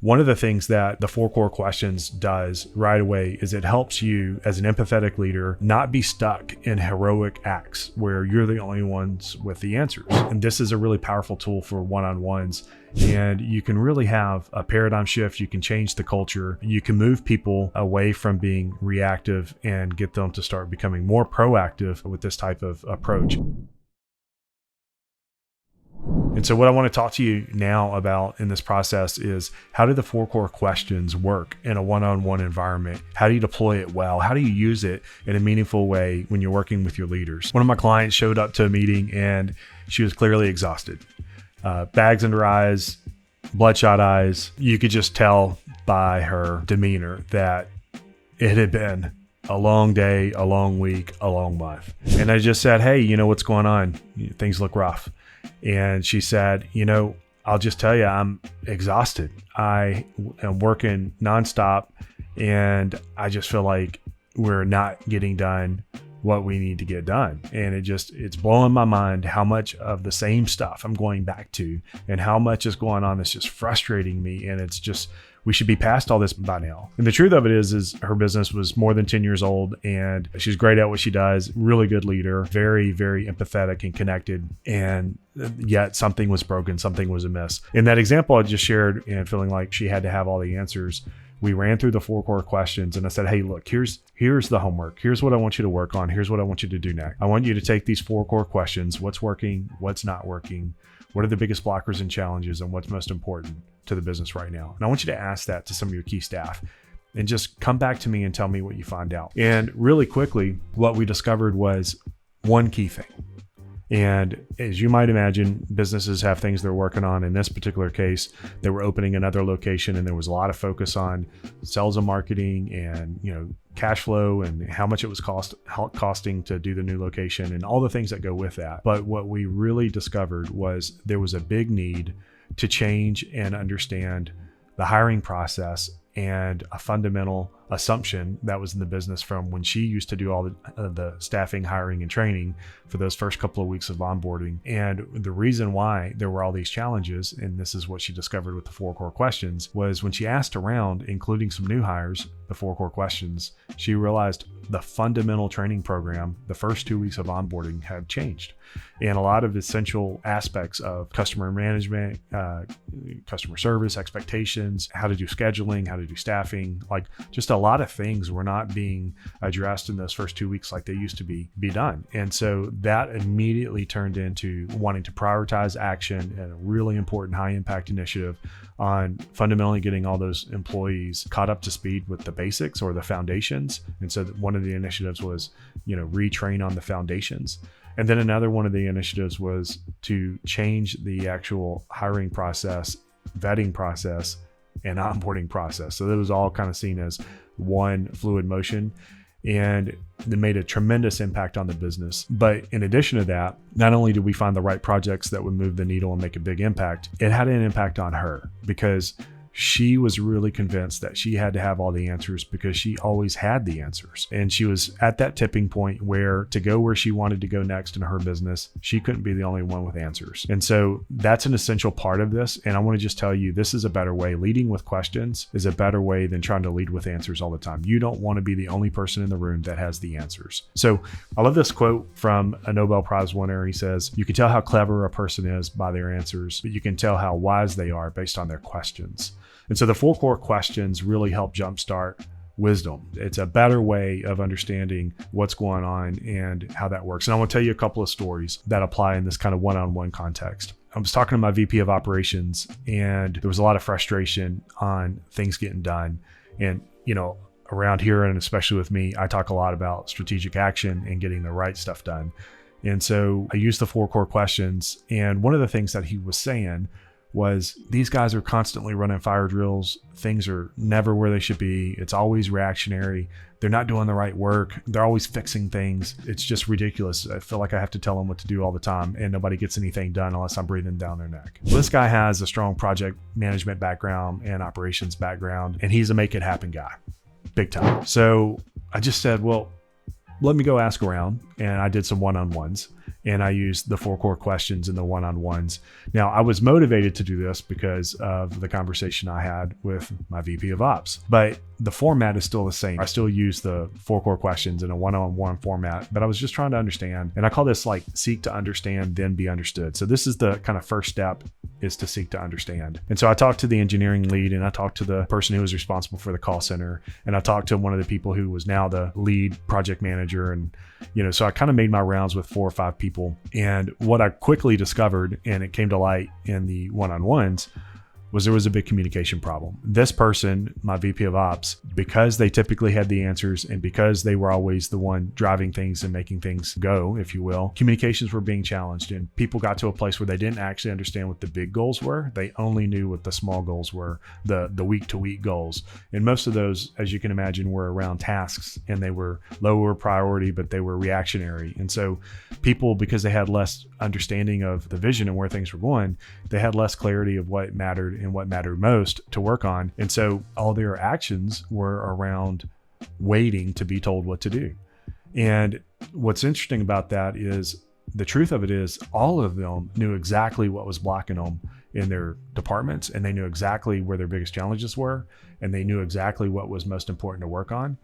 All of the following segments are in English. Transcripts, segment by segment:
one of the things that the 4 core questions does right away is it helps you as an empathetic leader not be stuck in heroic acts where you're the only ones with the answers. And this is a really powerful tool for one-on-ones. And you can really have a paradigm shift. You can change the culture. You can move people away from being reactive and get them to start becoming more proactive with this type of approach. And so what I want to talk to you now about in this process is, how do the 4 core questions work in a one-on-one environment? How do you deploy it well? How do you use it in a meaningful way when you're working with your leaders? One of my clients showed up to a meeting and she was clearly exhausted. Bags under her eyes, bloodshot eyes. You could just tell by her demeanor that it had been a long day, a long week, a long month. And I just said, hey, you know what's going on? Things look rough. And she said, I'll just tell you, I'm exhausted. I am working nonstop and I just feel like we're not getting done what we need to get done. And it's blowing my mind how much of the same stuff I'm going back to and how much is going on that's just frustrating me. And it's just, we should be past all this by now. And the truth of it is her business was more than 10 years old and she's great at what she does, really good leader, very, very empathetic and connected. And yet something was broken, something was amiss. In that example I just shared, and feeling like she had to have all the answers, we ran through the 4 core questions and I said, hey, look, here's the homework. Here's what I want you to work on. Here's what I want you to do next. I want you to take these 4 core questions. What's working? What's not working? What are the biggest blockers and challenges? And what's most important to the business right now? And I want you to ask that to some of your key staff and just come back to me and tell me what you find out. And really quickly, what we discovered was one key thing. And as you might imagine, businesses have things they're working on. In this particular case, they were opening another location and there was a lot of focus on sales and marketing and, cash flow and how much it was costing to do the new location and all the things that go with that. But what we really discovered was there was a big need to change and understand the hiring process and a fundamental assumption that was in the business from when she used to do all the staffing, hiring, and training for those first couple of weeks of onboarding. And the reason why there were all these challenges, and this is what she discovered with the 4 core questions, was when she asked around, including some new hires, the 4 core questions, she realized the fundamental training program, the first 2 weeks of onboarding, had changed. And a lot of essential aspects of customer management, customer service, expectations, how to do scheduling, how to do staffing, like just a lot of things were not being addressed in those first 2 weeks like they used to be done. And so that immediately turned into wanting to prioritize action and a really important high impact initiative on fundamentally getting all those employees caught up to speed with the basics or the foundations. And so one of the initiatives was, retrain on the foundations. And then another one of the initiatives was to change the actual hiring process, vetting process, and onboarding process. So that was all kind of seen as one fluid motion, and it made a tremendous impact on the business. But in addition to that, not only did we find the right projects that would move the needle and make a big impact, it had an impact on her because she was really convinced that she had to have all the answers because she always had the answers. And she was at that tipping point where to go where she wanted to go next in her business, she couldn't be the only one with answers. And so that's an essential part of this. And I want to just tell you, this is a better way. Leading with questions is a better way than trying to lead with answers all the time. You don't want to be the only person in the room that has the answers. So I love this quote from a Nobel Prize winner. He says, you can tell how clever a person is by their answers, but you can tell how wise they are based on their questions. And so the 4 core questions really help jumpstart wisdom. It's a better way of understanding what's going on and how that works. And I want to tell you a couple of stories that apply in this kind of one-on-one context. I was talking to my VP of operations and there was a lot of frustration on things getting done. And, around here, and especially with me, I talk a lot about strategic action and getting the right stuff done. And so I used the 4 core questions. And one of the things that he was saying was these guys are constantly running fire drills. Things are never where they should be. It's always reactionary. They're not doing the right work. They're always fixing things. It's just ridiculous. I feel like I have to tell them what to do all the time and nobody gets anything done unless I'm breathing down their neck. Well, this guy has a strong project management background and operations background, and he's a make it happen guy, big time. So I just said, well, let me go ask around. And I did some one-on-ones. and I used the 4 core questions and the one-on-ones. Now, I was motivated to do this because of the conversation I had with my VP of Ops, but the format is still the same. I still use the 4 core questions in a one-on-one format, but I was just trying to understand. And I call this like seek to understand, then be understood. So this is the kind of first step, is to seek to understand. And so I talked to the engineering lead, and I talked to the person who was responsible for the call center, and I talked to one of the people who was now the lead project manager. And, so I kind of made my rounds with 4 or 5 people. And what I quickly discovered, and it came to light in the one-on-ones, was there was a big communication problem. This person, my VP of Ops, because they typically had the answers and because they were always the one driving things and making things go, if you will, communications were being challenged, and people got to a place where they didn't actually understand what the big goals were. They only knew what the small goals were, the week to week goals. And most of those, as you can imagine, were around tasks, and they were lower priority, but they were reactionary. And so people, because they had less understanding of the vision and where things were going, they had less clarity of what mattered and what mattered most to work on. And so all their actions were around waiting to be told what to do. And what's interesting about that is the truth of it is all of them knew exactly what was blocking them in their departments, and they knew exactly where their biggest challenges were, and they knew exactly what was most important to work on.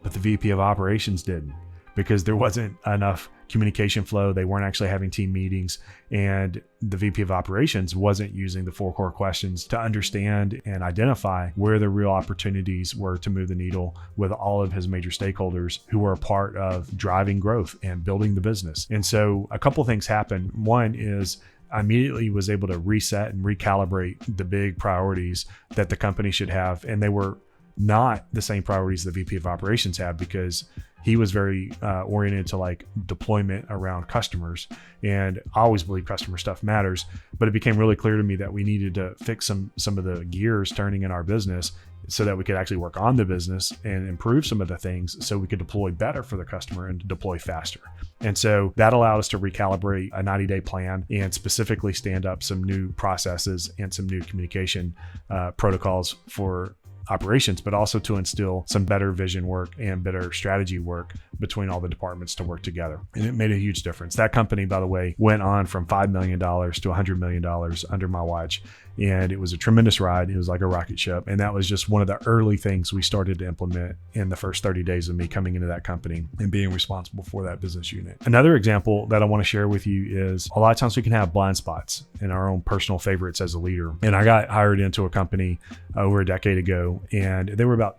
But the VP of operations didn't, because there wasn't enough communication flow. They weren't actually having team meetings, and the VP of operations wasn't using the 4 core questions to understand and identify where the real opportunities were to move the needle with all of his major stakeholders who were a part of driving growth and building the business. And so a couple things happened. One is I immediately was able to reset and recalibrate the big priorities that the company should have. And they were not the same priorities the VP of operations had, because he was very oriented to like deployment around customers. And I always believe customer stuff matters, but it became really clear to me that we needed to fix some of the gears turning in our business so that we could actually work on the business and improve some of the things so we could deploy better for the customer and deploy faster. And so that allowed us to recalibrate a 90-day plan and specifically stand up some new processes and some new communication protocols for operations, but also to instill some better vision work and better strategy work between all the departments to work together. And it made a huge difference. That company, by the way, went on from $5 million to $100 million under my watch. And it was a tremendous ride. It was like a rocket ship. And that was just one of the early things we started to implement in the first 30 days of me coming into that company and being responsible for that business unit. Another example that I want to share with you is a lot of times we can have blind spots in our own personal favorites as a leader. And I got hired into a company over a decade ago, and they were about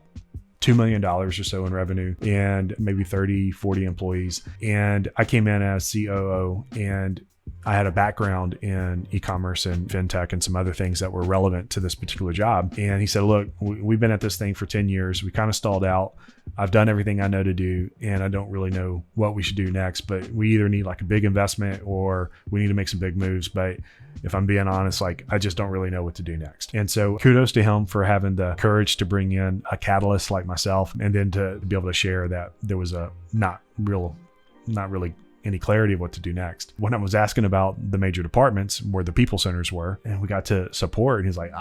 $2 million or so in revenue and maybe 30, 40 employees. And I came in as COO, and I had a background in e-commerce and fintech and some other things that were relevant to this particular job. And he said, look, we've been at this thing for 10 years. We kind of stalled out. I've done everything I know to do, and I don't really know what we should do next, but we either need like a big investment or we need to make some big moves. But if I'm being honest, like I just don't really know what to do next. And so kudos to him for having the courage to bring in a catalyst like myself, and then to be able to share that there was not really any clarity of what to do next. When I was asking about the major departments where the people centers were, and we got to support, and he's like,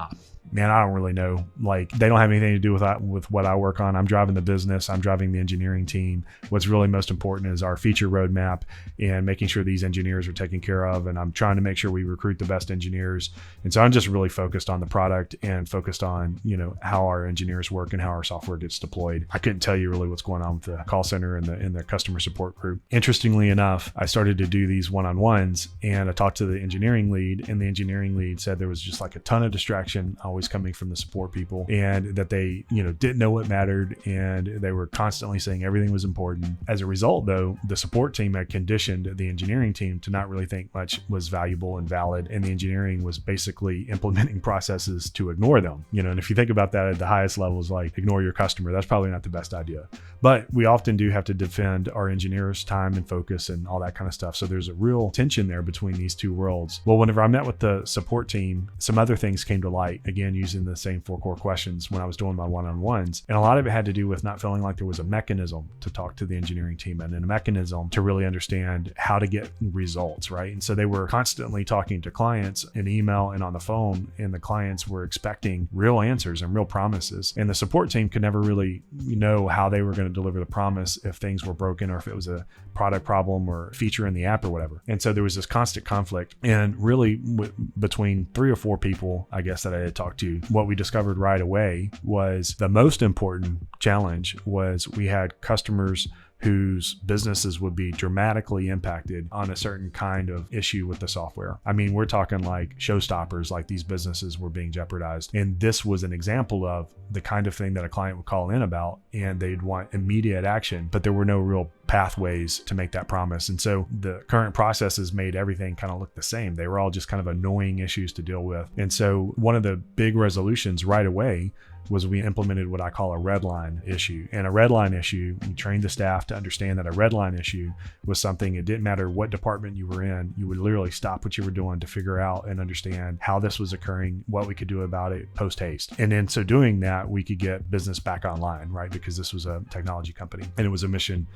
man, I don't really know. Like, they don't have anything to do with what I work on. I'm driving the business. I'm driving the engineering team. What's really most important is our feature roadmap and making sure these engineers are taken care of. And I'm trying to make sure we recruit the best engineers. And so I'm just really focused on the product and focused on, how our engineers work and how our software gets deployed. I couldn't tell you really what's going on with the call center and the customer support group. Interestingly enough, I started to do these one-on-ones, and I talked to the engineering lead, and the engineering lead said there was just like a ton of distraction always coming from the support people, and that they, didn't know what mattered, and they were constantly saying everything was important. As a result, though, the support team had conditioned the engineering team to not really think much was valuable and valid, and the engineering was basically implementing processes to ignore them. And if you think about that at the highest levels, like ignore your customer, that's probably not the best idea. But we often do have to defend our engineers' time and focus and all that kind of stuff. So there's a real tension there between these two worlds. Well, whenever I met with the support team, some other things came to light. Again, began using the same 4 core questions when I was doing my one-on-ones. And a lot of it had to do with not feeling like there was a mechanism to talk to the engineering team and a mechanism to really understand how to get results, right? And so they were constantly talking to clients in email and on the phone, and the clients were expecting real answers and real promises. And the support team could never really know how they were going to deliver the promise if things were broken or if it was a product problem or feature in the app or whatever. And so there was this constant conflict. And really between 3 or 4 people, I guess, that I had talked to, what we discovered right away was the most important challenge was we had customers whose businesses would be dramatically impacted on a certain kind of issue with the software. I mean, we're talking like showstoppers, like these businesses were being jeopardized. And this was an example of the kind of thing that a client would call in about, and they'd want immediate action, but there were no real pathways to make that promise. And so the current processes made everything kind of look the same. They were all just kind of annoying issues to deal with. And so one of the big resolutions right away was we implemented what I call a redline issue. And a redline issue, we trained the staff to understand that a redline issue was something, it didn't matter what department you were in, you would literally stop what you were doing to figure out and understand how this was occurring, what we could do about it post haste. And in so doing that, we could get business back online, right? Because this was a technology company and it was a mission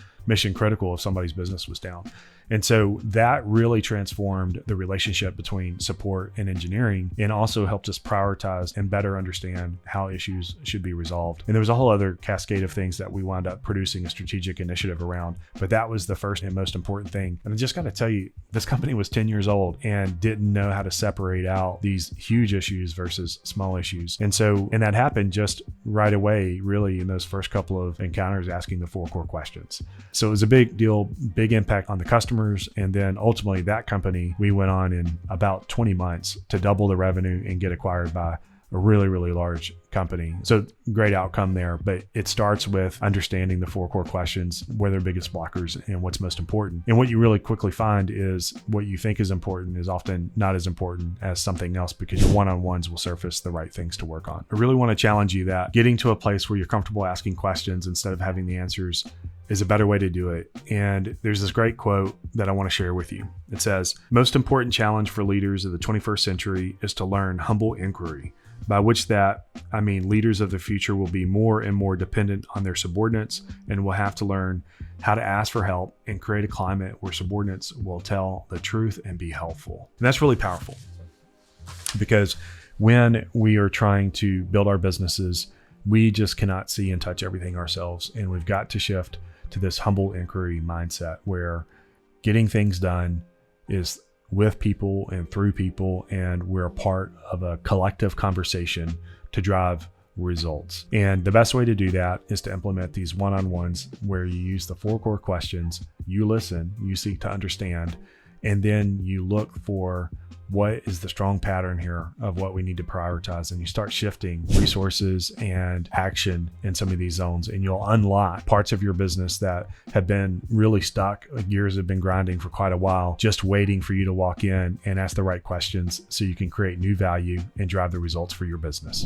critical if somebody's business was down. And so that really transformed the relationship between support and engineering, and also helped us prioritize and better understand how issues should be resolved. And there was a whole other cascade of things that we wound up producing a strategic initiative around, but that was the first and most important thing. And I just got to tell you, this company was 10 years old and didn't know how to separate out these huge issues versus small issues. And that happened just right away, really, in those first couple of encounters, asking the 4 core questions. So it was a big deal, big impact on the customers. And then ultimately that company, we went on in about 20 months to double the revenue and get acquired by a really, really large company. So great outcome there, but it starts with understanding the 4 core questions, where their biggest blockers and what's most important. And what you really quickly find is what you think is important is often not as important as something else, because your one-on-ones will surface the right things to work on. I really want to challenge you that getting to a place where you're comfortable asking questions instead of having the answers is a better way to do it. And there's this great quote that I want to share with you. It says, "Most important challenge for leaders of the 21st century is to learn humble inquiry, by which that I mean leaders of the future will be more and more dependent on their subordinates and will have to learn how to ask for help and create a climate where subordinates will tell the truth and be helpful." And that's really powerful, because when we are trying to build our businesses, we just cannot see and touch everything ourselves. And we've got to shift to this humble inquiry mindset where getting things done is with people and through people, and we're a part of a collective conversation to drive results. And the best way to do that is to implement these one-on-ones where you use the 4 core questions, you listen, you seek to understand, and then you look for what is the strong pattern here of what we need to prioritize, and you start shifting resources and action in some of these zones, and you'll unlock parts of your business that have been really stuck. Gears have been grinding for quite a while, just waiting for you to walk in and ask the right questions so you can create new value and drive the results for your business.